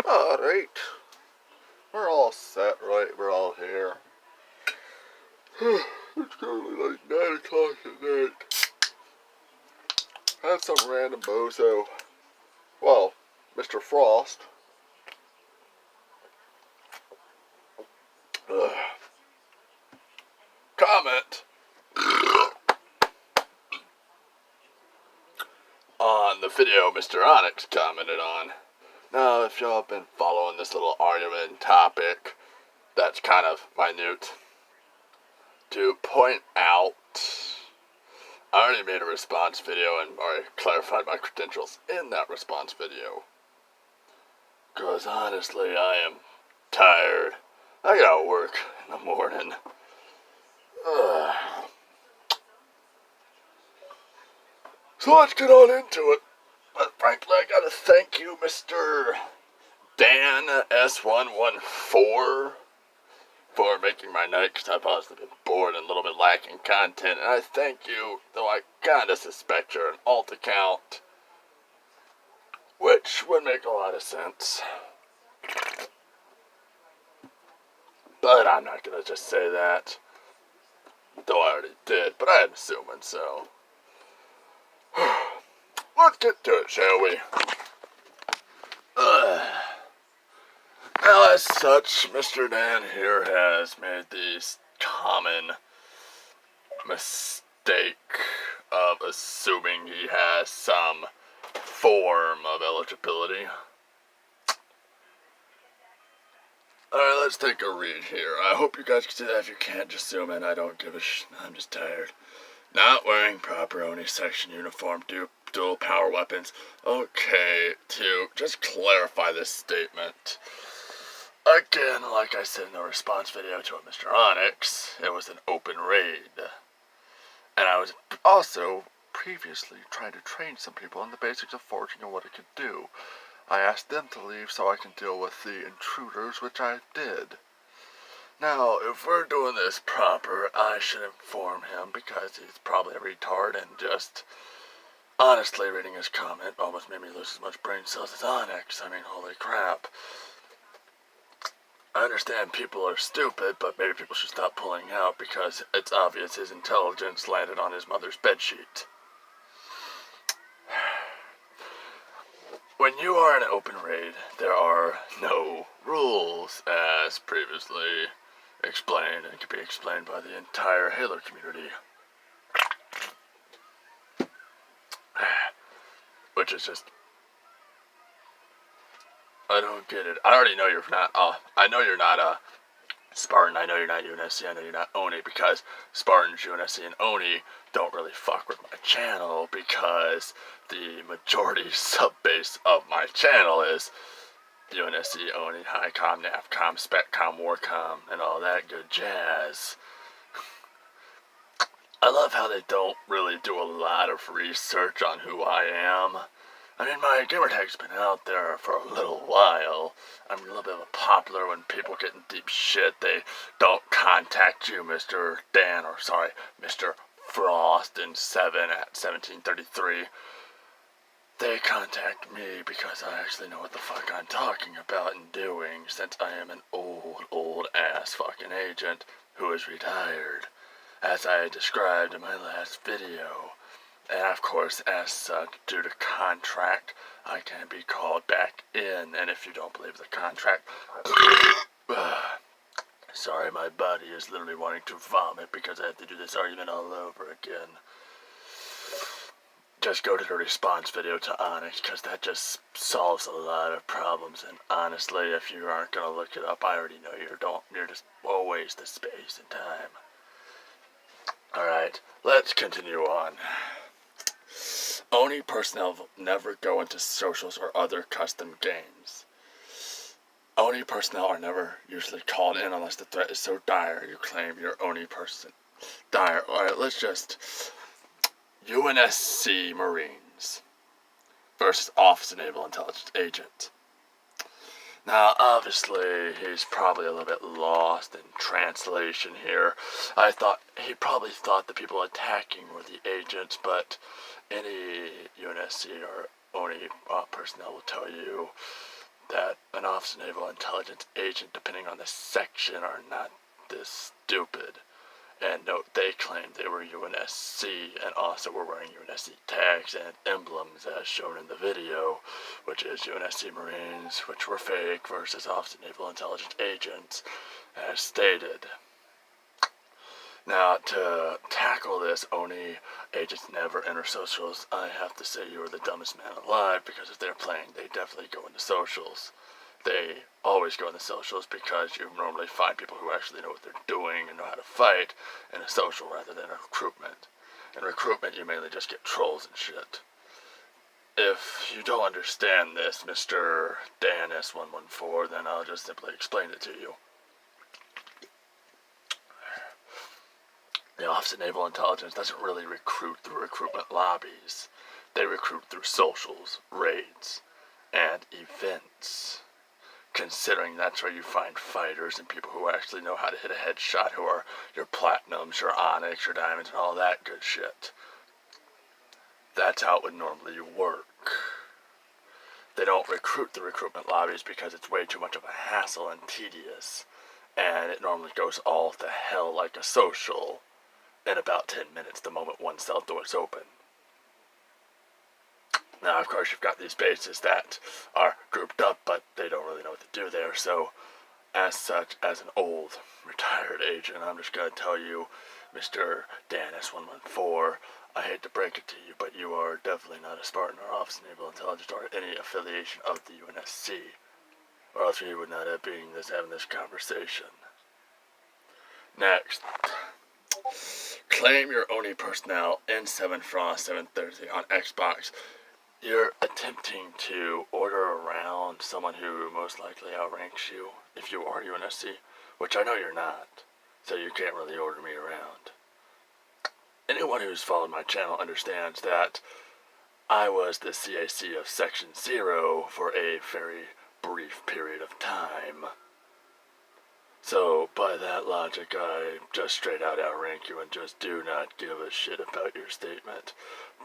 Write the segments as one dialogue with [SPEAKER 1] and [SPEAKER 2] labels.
[SPEAKER 1] Alright. We're all set, right? We're all here. It's currently like 9 o'clock at night. Had some random bozo. Well, Mr. Frost. Ugh. Comment on the video Mr. Onyx commented on. Now, if y'all have been following this little argument topic, that's kind of minute. To point out, I already made a response video and already clarified my credentials in that response video. Because honestly, I am tired. I gotta work in the morning. Ugh. So let's get on into it. But frankly, I gotta thank you, Mr. Dan S114, for making my night, because I've honestly been bored and a little bit lacking content. And I thank you, though I kinda suspect you're an alt account, which would make a lot of sense. But I'm not gonna just say that, though I already did, but I'm assuming so. Let's get to it, shall we? Now, as such, Mr. Dan here has made the common mistake of assuming he has some form of eligibility. Alright, let's take a read here. I hope you guys can see that. If you can't, just zoom in. I don't give a I'm just tired. Not wearing proper ONI section uniform, dual power weapons. Okay, to just clarify this statement. Again, like I said in the response video to Mr. Onyx, it was an open raid. And I was also previously trying to train some people on the basics of forging and what it could do. I asked them to leave so I can deal with the intruders, which I did. Now, if we're doing this proper, I should inform him because he's probably a retard and just... Honestly, reading his comment almost made me lose as much brain cells as Onyx. I mean, holy crap. I understand people are stupid, but maybe people should stop pulling out because it's obvious his intelligence landed on his mother's bedsheet. When you are in an open raid, there are no rules, as previously explained, and can be explained by the entire Halo community. Which is just... I don't get it. I already know you're not, I know you're not, Spartan, I know you're not UNSC, I know you're not ONI, because Spartans, UNSC, and ONI don't really fuck with my channel, because the majority sub-base of my channel is UNSC, ONI, HICOM, NAVCOM, SpecCom, WARCOM, and all that good jazz. I love how they don't really do a lot of research on who I am. I mean, my gamertag's been out there for a little while. I'm a little bit of a popular when people get in deep shit. They don't contact you, Mr. Dan, or sorry, Mr. Frost in 7 at 1733. They contact me because I actually know what the fuck I'm talking about and doing, since I am an old ass fucking agent who is retired, as I described in my last video. And of course, as such, due to contract, I can't be called back in. And if you don't believe the contract, sorry, my body is literally wanting to vomit because I have to do this argument all over again. Just go to the response video to Onyx, because that just solves a lot of problems. And honestly, if you aren't gonna look it up, I already know you're just always the space and time. Alright, let's continue on. ONI personnel never go into socials or other custom games. ONI personnel are never usually called in unless the threat is so dire you claim you're ONI person. Dire. Alright, let's just... UNSC Marines versus Office of Naval Intelligence Agent. Now, obviously, he's probably a little bit lost in translation here. He probably thought the people attacking were the agents, but any UNSC or ONI personnel will tell you that an Office of Naval Intelligence agent, depending on the section, are not this stupid. And note, they claimed they were UNSC and also were wearing UNSC tags and emblems as shown in the video, which is UNSC Marines, which were fake, versus Office of Naval Intelligence agents, as stated. Now, to tackle this, Oni agents never enter socials. I have to say you are the dumbest man alive, because if they're playing, they definitely go into socials. They always go into socials because you normally find people who actually know what they're doing and know how to fight in a social rather than a recruitment. In recruitment, you mainly just get trolls and shit. If you don't understand this, Mr. Dan S114, then I'll just simply explain it to you. The Office of Naval Intelligence doesn't really recruit through recruitment lobbies. They recruit through socials, raids, and events. Considering that's where you find fighters and people who actually know how to hit a headshot, who are your platinums, your onyx, your diamonds, and all that good shit. That's how it would normally work. They don't recruit the recruitment lobbies because it's way too much of a hassle and tedious, and it normally goes all to hell like a social in about 10 minutes the moment one cell door is open. Now, of course, you've got these bases that are grouped up, but they don't really know what to do there, so as such, as an old, retired agent, I'm just going to tell you, Mr. Dan S114, I hate to break it to you, but you are definitely not a Spartan or Office of Naval Intelligence or any affiliation of the UNSC, or else we would not have been having this conversation. Next. Claim your Oni personnel in 7 Frost 730 on Xbox. You're attempting to order around someone who most likely outranks you if you are UNSC, which I know you're not, so you can't really order me around. Anyone who's followed my channel understands that I was the CAC of Section 0 for a very brief period of time. So, by that logic, I just straight out outrank you and just do not give a shit about your statement.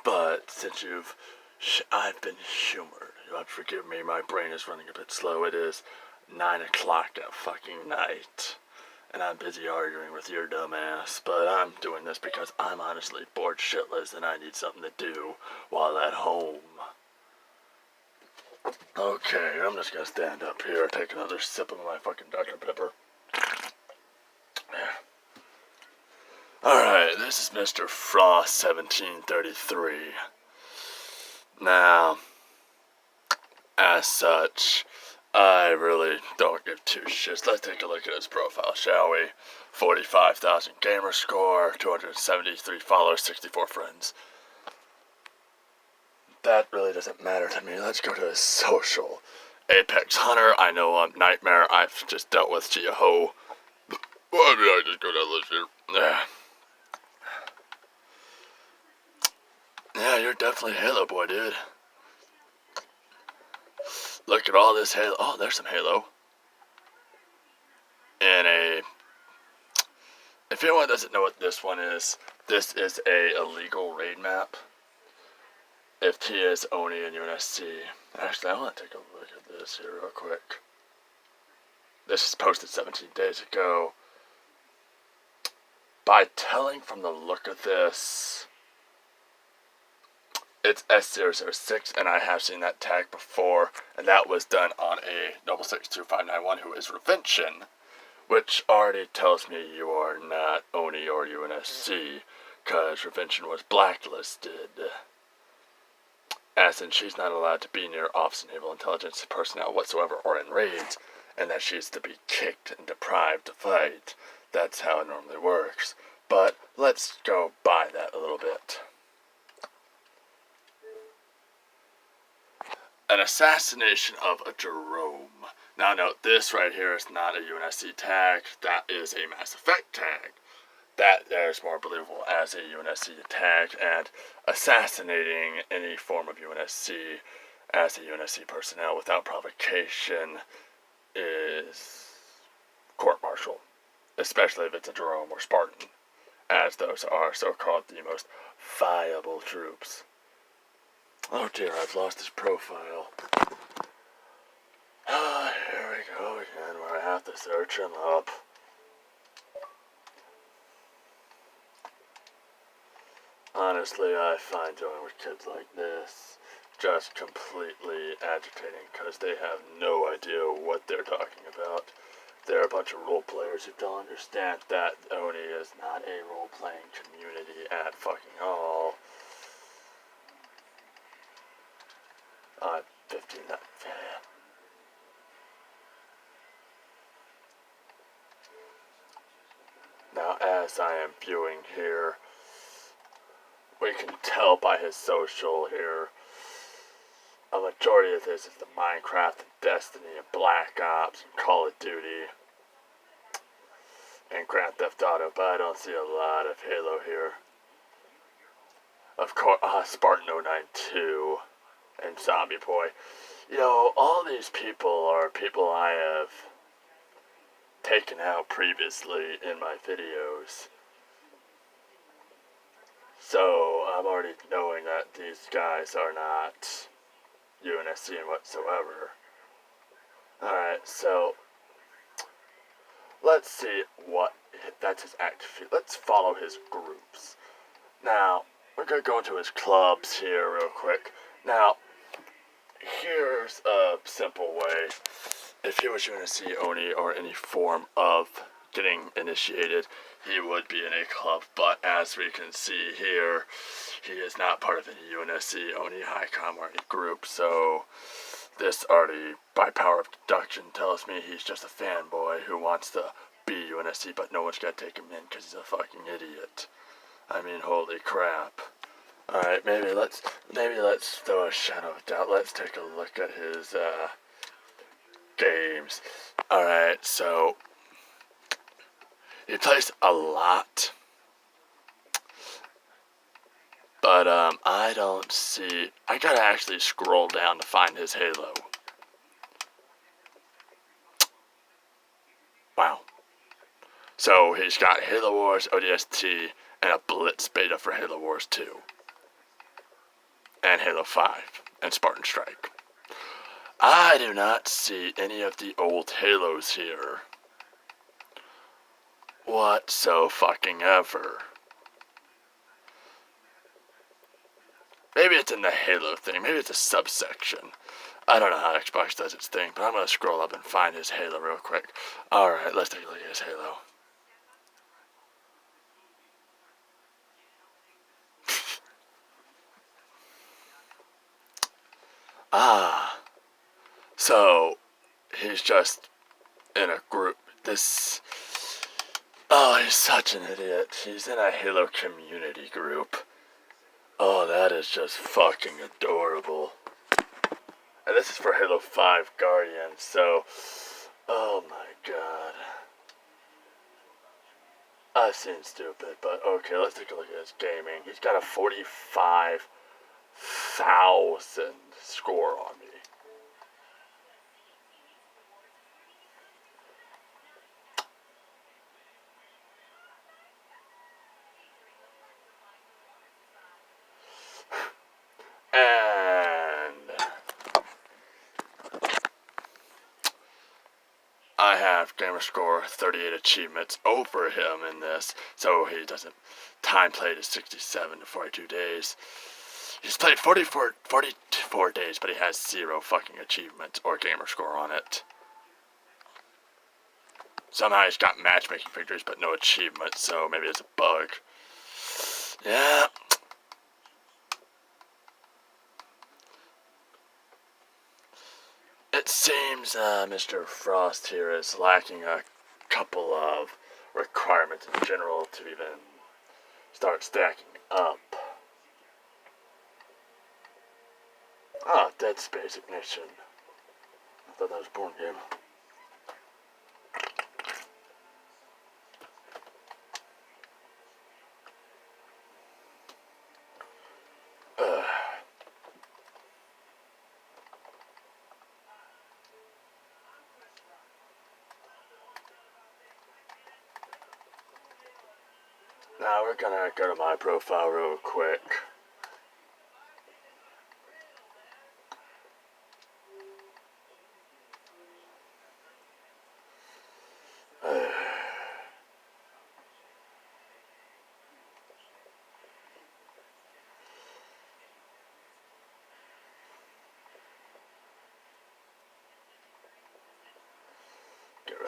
[SPEAKER 1] But since I've been humored. Forgive me, my brain is running a bit slow. It is 9 o'clock at fucking night, and I'm busy arguing with your dumb ass, but I'm doing this because I'm honestly bored shitless and I need something to do while at home. Okay, I'm just gonna stand up here, take another sip of my fucking Dr. Pepper. Alright, this is Mr. Frost 1733. Now, as such, I really don't give two shits. Let's take a look at his profile, shall we? 45,000 gamer score, 273 followers, 64 friends. That really doesn't matter to me. Let's go to his social. Apex Hunter, I know I'm Nightmare. I've just dealt with Gia-Ho. Why did I just go down this here? Yeah, you're definitely Halo boy, dude. Look at all this Halo. Oh, there's some Halo. If anyone doesn't know what this one is, this is a illegal raid map. If T is Oni and UNSC. Actually, I want to take a look at this here real quick. This is posted 17 days ago. By telling from the look of this, it's S006, and I have seen that tag before, and that was done on a 662-591 who is Revention, which already tells me you are not Oni or UNSC, because Revention was blacklisted. As in, she's not allowed to be near Office of Naval Intelligence personnel whatsoever or in raids, and that she's to be kicked and deprived to fight. That's how it normally works. But let's go by that a little bit. An assassination of a Jerome. Now note, this right here is not a UNSC tag. That is a Mass Effect tag. That there is more believable as a UNSC tag, and assassinating any form of UNSC as a UNSC personnel without provocation is court-martial, especially if it's a Jerome or Spartan, as those are so-called the most viable troops. Oh dear, I've lost his profile. to search him up. Honestly, I find dealing with kids like this just completely agitating because they have no idea what they're talking about. They're a bunch of role players who don't understand that Oni is not a role-playing community at fucking all. 15, that. Now, as I am viewing here, we can tell by his social here, a majority of this is the Minecraft and Destiny and Black Ops and Call of Duty and Grand Theft Auto, but I don't see a lot of Halo here. Of course, Spartan 092 and Zombie Boy. You know, all these people are people I have taken out previously in my videos. So, I'm already knowing that these guys are not UNSC whatsoever. Alright, so let's see what, that's his active feed. Let's follow his groups. Now, we're going to go into his clubs here real quick. Now, here's a simple way. If he was UNSC Oni or any form of getting initiated, he would be in a club. But as we can see here, he is not part of any UNSC Oni HiCom or any group. So this already, by power of deduction, tells me he's just a fanboy who wants to be UNSC, but no one's gonna take him in because he's a fucking idiot. I mean, holy crap. Alright, maybe let's throw a shadow of doubt. Let's take a look at his games. Alright, so he plays a lot, but I don't see, I gotta actually scroll down to find his Halo. Wow. So he's got Halo Wars ODST and a Blitz beta for Halo Wars 2 and Halo 5 and Spartan Strike. I do not see any of the old Halos here whatso-fucking-ever. Maybe it's in the Halo thing. Maybe it's a subsection. I don't know how Xbox does its thing, but I'm going to scroll up and find his Halo real quick. Alright, let's take a look at his Halo. So, he's just in a group. Oh, he's such an idiot. He's in a Halo community group. Oh, that is just fucking adorable. And this is for Halo 5 Guardians, so, oh my god. I seem stupid, but okay, let's take a look at his gaming. He's got a 45,000 score on me. And I have Gamerscore 38 achievements over him in this, so he doesn't. Time played is 67 to 42 days. He's played 44 days, but he has 0 fucking achievements or Gamerscore on it. Somehow he's got matchmaking victories, but no achievements, so maybe it's a bug. Yeah. It seems Mr. Frost here is lacking a couple of requirements in general to even start stacking up. Ah, Dead Space Ignition. I thought that was a porn game. Now we're gonna go to my profile real quick.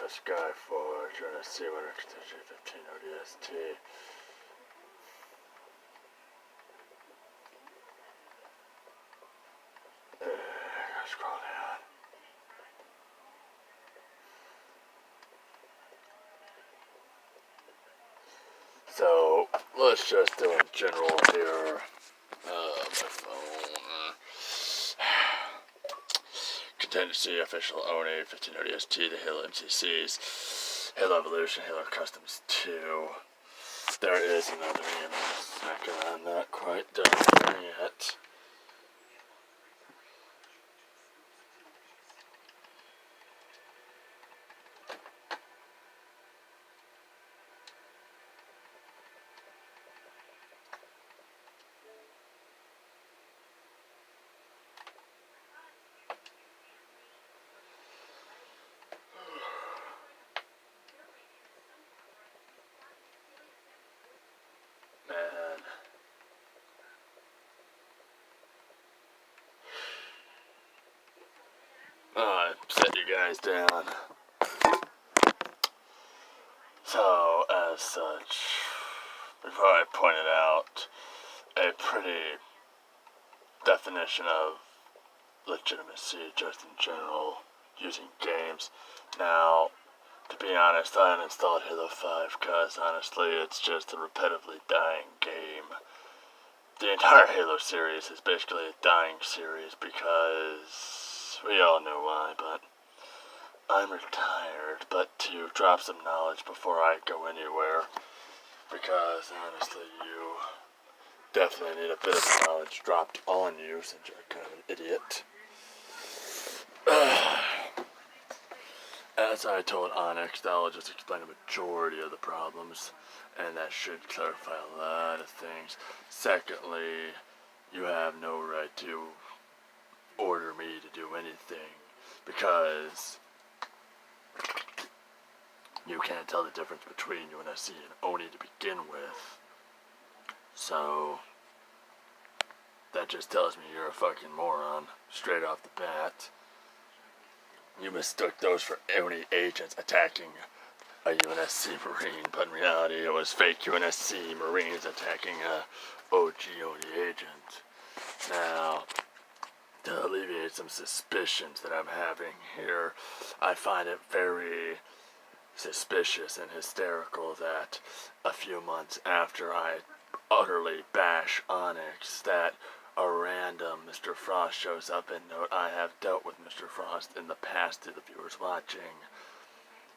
[SPEAKER 1] Sky Forge, UNSC winner, Contingency 15 ODST. Scroll down. So, let's just do in general here. My phone. Contingency, official Oni, 15 ODST, the Halo MCCs, Halo Evolution, Halo Customs 2. There is another EMS second. I'm not quite done yet. Man. Set you guys down. So, as such, before I pointed out a pretty definition of legitimacy just in general using games. Now, to be honest, I uninstalled Halo 5 because honestly it's just a repetitively dying game. The entire Halo series is basically a dying series because we all know why, but I'm retired. But to drop some knowledge before I go anywhere, because honestly you definitely need a bit of knowledge dropped on you since you're kind of an idiot. As I told Onyx, I'll just explain a majority of the problems, and that should clarify a lot of things. Secondly, you have no right to order me to do anything, because you can't tell the difference between UNSC and Oni to begin with. So, that just tells me you're a fucking moron, straight off the bat. You mistook those for Oni agents attacking a UNSC Marine, but in reality it was fake UNSC Marines attacking a OG Oni agent. Now, to alleviate some suspicions that I'm having here, I find it very suspicious and hysterical that a few months after I utterly bash Onyx, that a random Mr. Frost shows up and note I have dealt with Mr. Frost in the past to the viewers watching.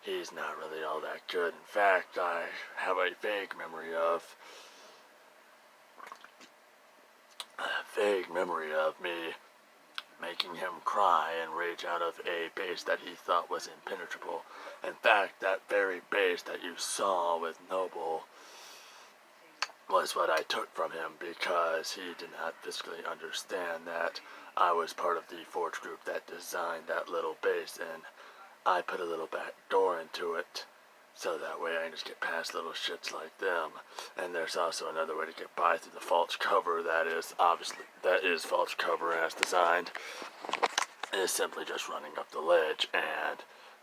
[SPEAKER 1] He's not really all that good. In fact, I have a vague memory of me making him cry and rage out of a base that he thought was impenetrable. In fact, that very base that you saw with Noble was what I took from him, because he did not physically understand that I was part of the Forge group that designed that little base, and I put a little back door into it so that way I can just get past little shits like them. And there's also another way to get by through the false cover that is false cover as designed. It is simply just running up the ledge and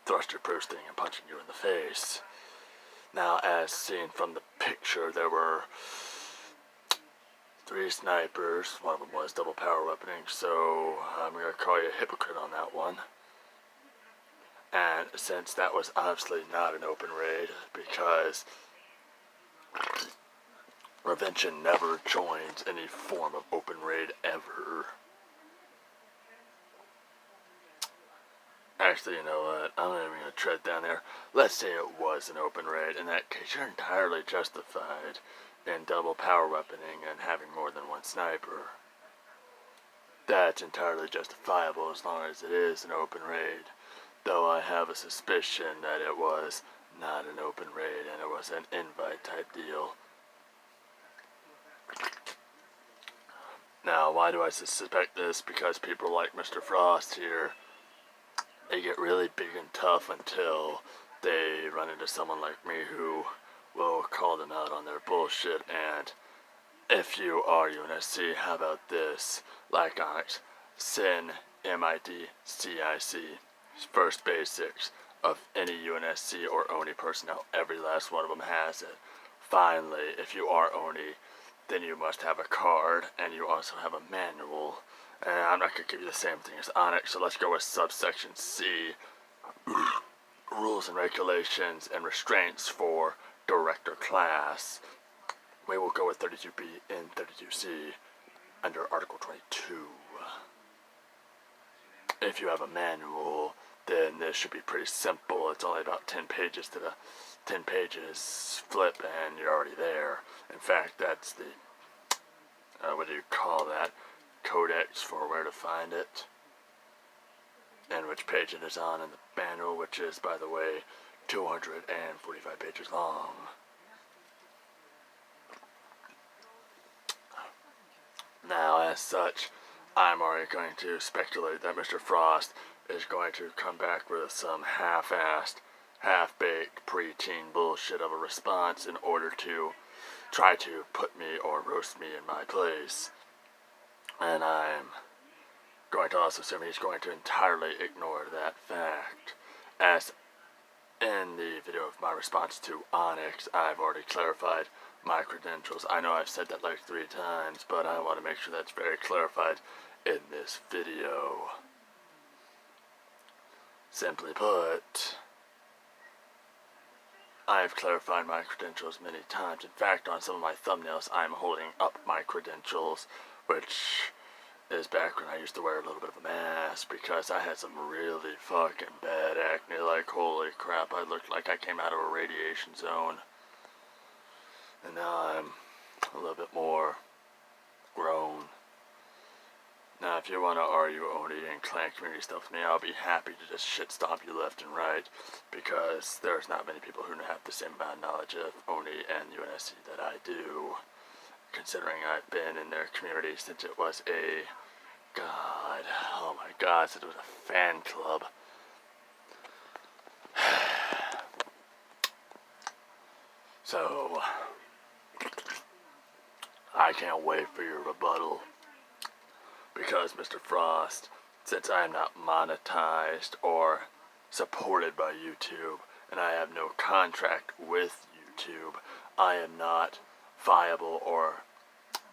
[SPEAKER 1] thruster boosting and punching you in the face. Now, as seen from the picture, there were 3 snipers. One of them was double power weaponing, so I'm going to call you a hypocrite on that one. And since that was obviously not an open raid, because Revention never joins any form of open raid ever. Actually, you know what? I'm not even going to tread down there. Let's say it was an open raid. In that case, you're entirely justified in double power weaponing and having more than one sniper. That's entirely justifiable as long as it is an open raid. Though I have a suspicion that it was not an open raid and it was an invite type deal. Now, why do I suspect this? Because people like Mr. Frost here, they get really big and tough until they run into someone like me who will call them out on their bullshit. And if you are UNSC, how about this? Like Onyx, SIN, MID, CIC, first basics, of any UNSC or ONI personnel. Every last one of them has it. Finally, if you are ONI, then you must have a card, and you also have a manual. And I'm not going to give you the same thing as Onyx, so let's go with subsection C. Rules and regulations and restraints for director class. We will go with 32B and 32C under Article 22. If you have a manual, then this should be pretty simple. It's only about 10 pages to the 10 pages flip, and you're already there. In fact, that's the what do you call that? Codex for where to find it and which page it is on in the manual, which is, by the way, 245 pages long. Now, as such, I'm already going to speculate that Mr. Frost is going to come back with some half-assed, half-baked, preteen bullshit of a response in order to try to put me or roast me in my place. And I'm going to also assume he's going to entirely ignore that fact. As in the video of my response to Onyx, I've already clarified my credentials. I know I've said that like 3 times, but I want to make sure that's very clarified in this video. Simply put, I've clarified my credentials many times. In fact, on some of my thumbnails, I'm holding up my credentials, which is back when I used to wear a little bit of a mask because I had some really fucking bad acne. Like, holy crap, I looked like I came out of a radiation zone. And now I'm a little bit more grown. Now, if you want to argue ONI and clan community stuff with me, I'll be happy to just shit stomp you left and right, because there's not many people who have the same amount of knowledge of ONI and UNSC that I do, considering I've been in their community since it was a, oh my god, since it was a fan club. So, I can't wait for your rebuttal. Because, Mr. Frost, since I am not monetized or supported by YouTube, and I have no contract with YouTube, I am not viable or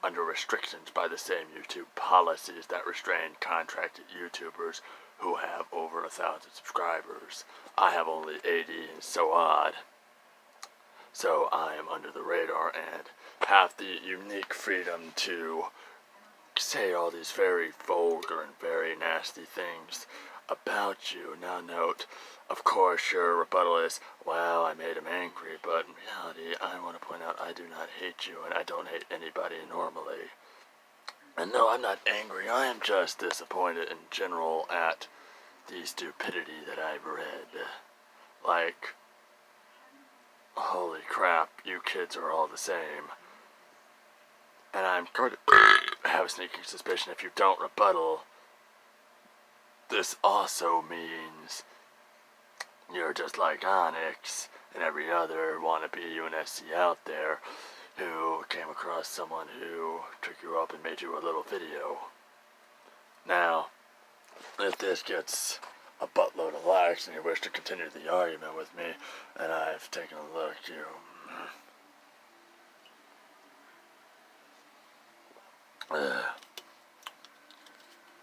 [SPEAKER 1] under restrictions by the same YouTube policies that restrain contracted YouTubers who have over 1,000 subscribers. I have only 80 and so odd. So I am under the radar and have the unique freedom to say all these very vulgar and very nasty things about you. Now note, of course your rebuttal is, well, I made him angry, but in reality I want to point out I do not hate you and I don't hate anybody normally. And no, I'm not angry, I am just disappointed in general at the stupidity that I've read. Like, holy crap, you kids are all the same. And I'm going to have a sneaking suspicion if you don't rebuttal, this also means you're just like Onyx and every other wannabe UNSC out there who came across someone who took you up and made you a little video. Now, if this gets a buttload of likes and you wish to continue the argument with me, and I've taken a look,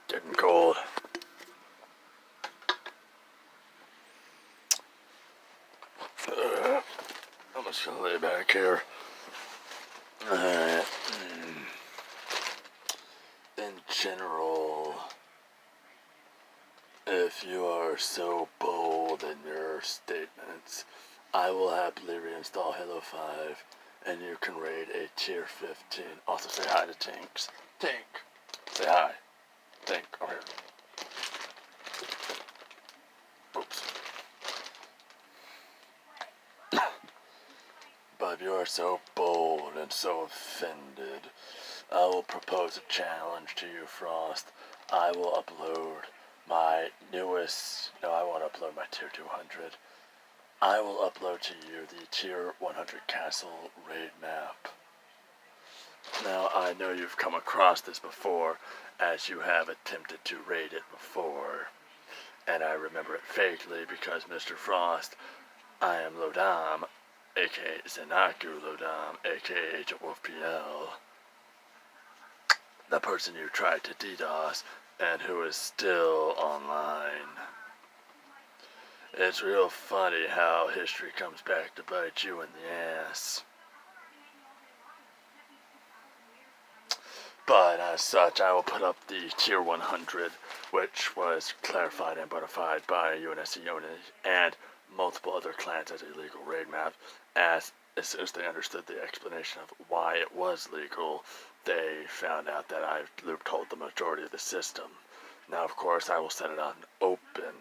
[SPEAKER 1] getting cold. I'm just gonna lay back here. Alright. In general, if you are so bold in your statements, I will happily reinstall Halo 5 and you can raid a tier 15. Also say hi to Tinks. Tink! Say hi. Tink, over here. Oops. But if you are so bold and so offended, I will propose a challenge to you, Frost. I will upload my newest, no, I won't upload my tier 200. I will upload to you the tier 100 castle raid map. Now, I know you've come across this before, as you have attempted to raid it before. and I remember it vaguely because Mr. Frost, I am Lodam, aka Zenaku Lodam, aka Agent Wolf PL, the person you tried to DDoS and who is still online. It's real funny how history comes back to bite you in the ass. But as such, I will put up the Tier 100, which was clarified and modified by UNSC and multiple other clans as a legal raid map. As soon as they understood the explanation of why it was legal, they found out that I loopholed the majority of the system. Now, of course, I will set it on open.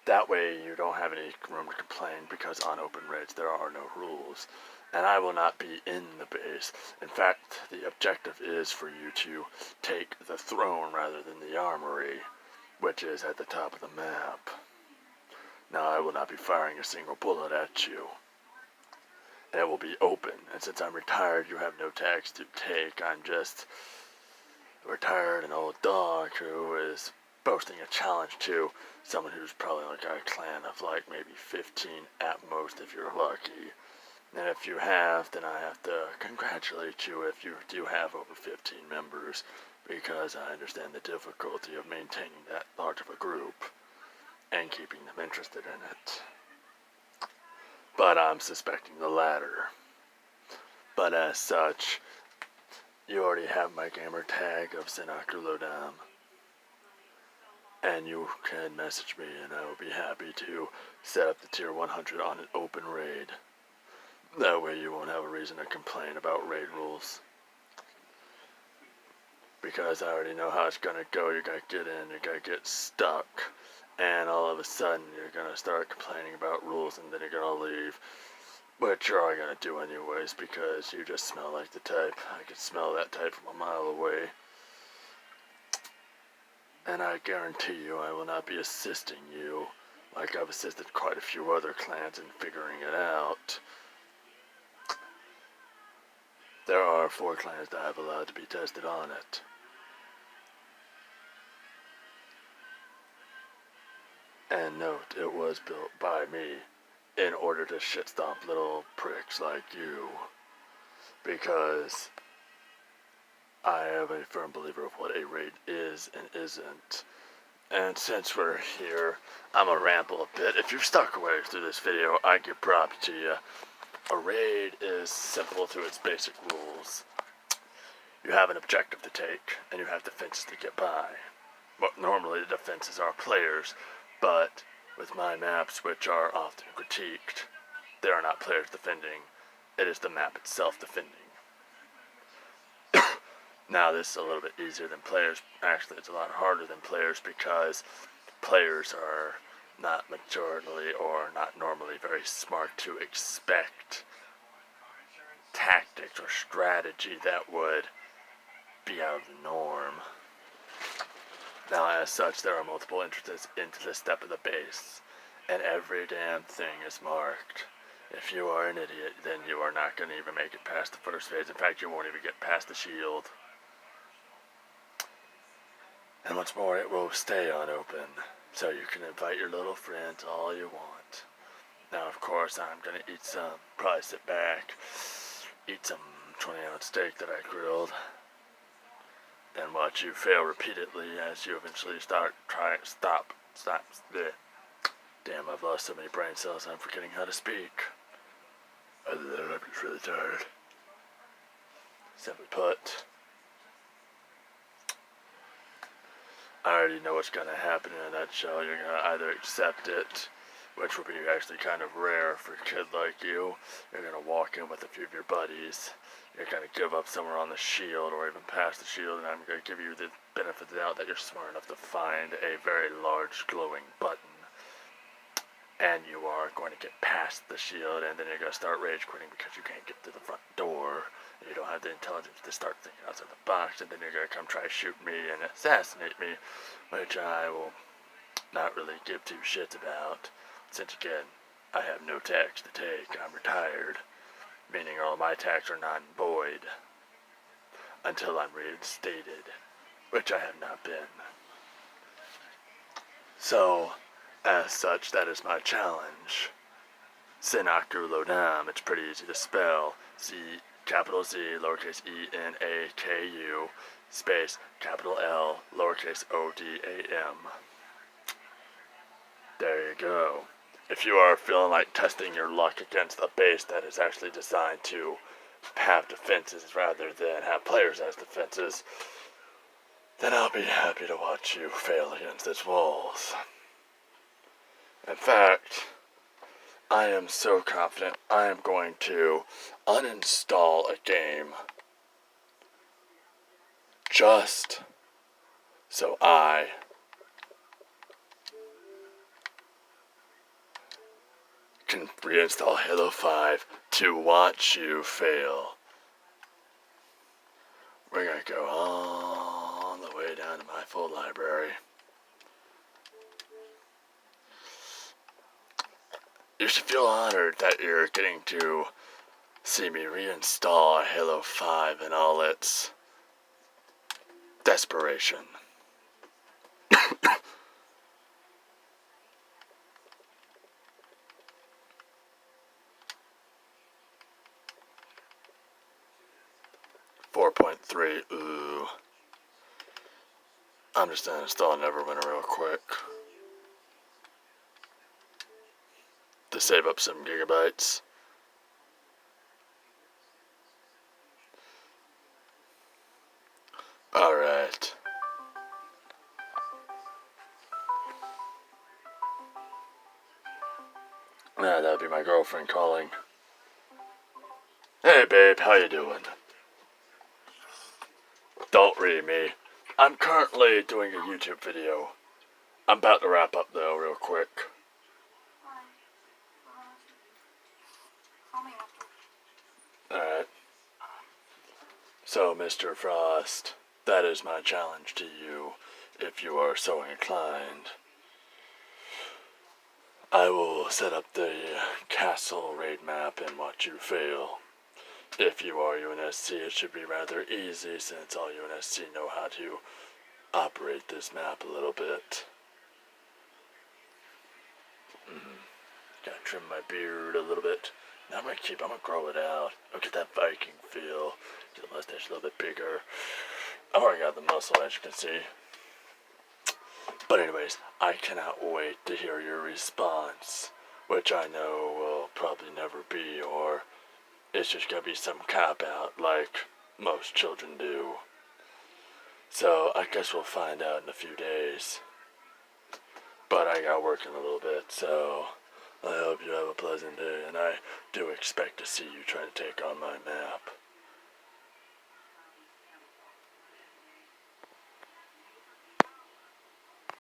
[SPEAKER 1] That way you don't have any room to complain, because on open raids there are no rules. And I will not be in the base. In fact, the objective is for you to take the throne rather than the armory, which is at the top of the map. Now, I will not be firing a single bullet at you. It will be open, and since I'm retired, you have no tags to take. I'm just a retired and old dog who is boasting a challenge to someone who's probably like a clan of like maybe 15 at most if you're lucky. And if you have, then I have to congratulate you if you do have over 15 members, because I understand the difficulty of maintaining that large of a group and keeping them interested in it. But I'm suspecting the latter. But as such, you already have my gamer tag of Zenaku Lodam, and you can message me and I will be happy to set up the Tier 100 on an open raid. That way you won't have a reason to complain about raid rules. Because I already know how it's gonna go. You're gonna get in, you're gonna get stuck, and all of a sudden you're gonna start complaining about rules, and then you're gonna leave. Which you're all gonna do anyways, because you just smell like the type. I can smell that type from a mile away. And I guarantee you I will not be assisting you like I've assisted quite a few other clans in figuring it out. There are 4 clans that I've allowed to be tested on it. And note, it was built by me in order to shit stomp little pricks like you. Because I am a firm believer of what a raid is and isn't. And since we're here, I'm gonna ramble a bit. If you've stuck away through this video, I give props to you. A raid is simple to its basic rules. You have an objective to take, and you have defenses to get by. Well, normally the defenses are players, but with my maps, which are often critiqued, there are not players defending. It is the map itself defending. Now, this is a little bit easier than players. Actually, it's a lot harder than players, because players are not majorly or not normally very smart to expect tactics or strategy that would be out of the norm. Now, as such, there are multiple entrances into this step of the base, and every damn thing is marked. If you are an idiot, then you are not going to even make it past the first phase. In fact, you won't even get past the shield. And what's more, it will stay unopen, so you can invite your little friends all you want. Now, of course, I'm going to eat some, probably sit back, eat some 20-ounce steak that I grilled, and watch you fail repeatedly as you eventually stop. Bleh. Damn, I've lost so many brain cells, I'm forgetting how to speak. I'm just really tired. Simply put, I already know what's going to happen in a nutshell. You're going to either accept it, which will be actually kind of rare for a kid like you. You're going to walk in with a few of your buddies. You're going to give up somewhere on the shield or even past the shield, and I'm going to give you the benefit of the doubt that you're smart enough to find a very large glowing button. And you are going to get past the shield, and then you're going to start rage quitting because you can't get to the front door. And you don't have the intelligence to start thinking outside the box, and then you're going to come try to shoot me and assassinate me, which I will not really give 2 shits about, since again, I have no tax to take. I'm retired, meaning all my tax are non void until I'm reinstated, which I have not been. So, as such, that is my challenge. Senaku Lodam, it's pretty easy to spell. Capital Z, lowercase E-N-A-K-U, space, capital L, lowercase O-D-A-M. There you go. If you are feeling like testing your luck against a base that is actually designed to have defenses rather than have players as defenses, then I'll be happy to watch you fail against its walls. In fact, I am so confident I am going to uninstall a game just so I can reinstall Halo 5 to watch you fail. We're gonna go all the way down to my full library. You should feel honored that you're getting to see me reinstall Halo 5 in all its desperation. 4.3, ooh. I'm just gonna install Neverwinter real quick to save up some gigabytes. Alright. That'd be my girlfriend calling. Hey babe, how you doing? Don't read me. I'm currently doing a YouTube video. I'm about to wrap up though, real quick. Alright. So, Mr. Frost, that is my challenge to you, if you are so inclined. I will set up the castle raid map and watch you fail. If you are UNSC, it should be rather easy since all UNSC know how to operate this map a little bit. Gotta trim my beard a little bit. Now I'm gonna grow it out. I'll get that Viking feel. Get the mustache a little bit bigger. I've already got the muscle, as you can see. But anyways, I cannot wait to hear your response, which I know will probably never be, or it's just gonna be some cop-out like most children do. So I guess we'll find out in a few days. But I got working a little bit, so I hope you have a pleasant day, and I do expect to see you try to take on my map.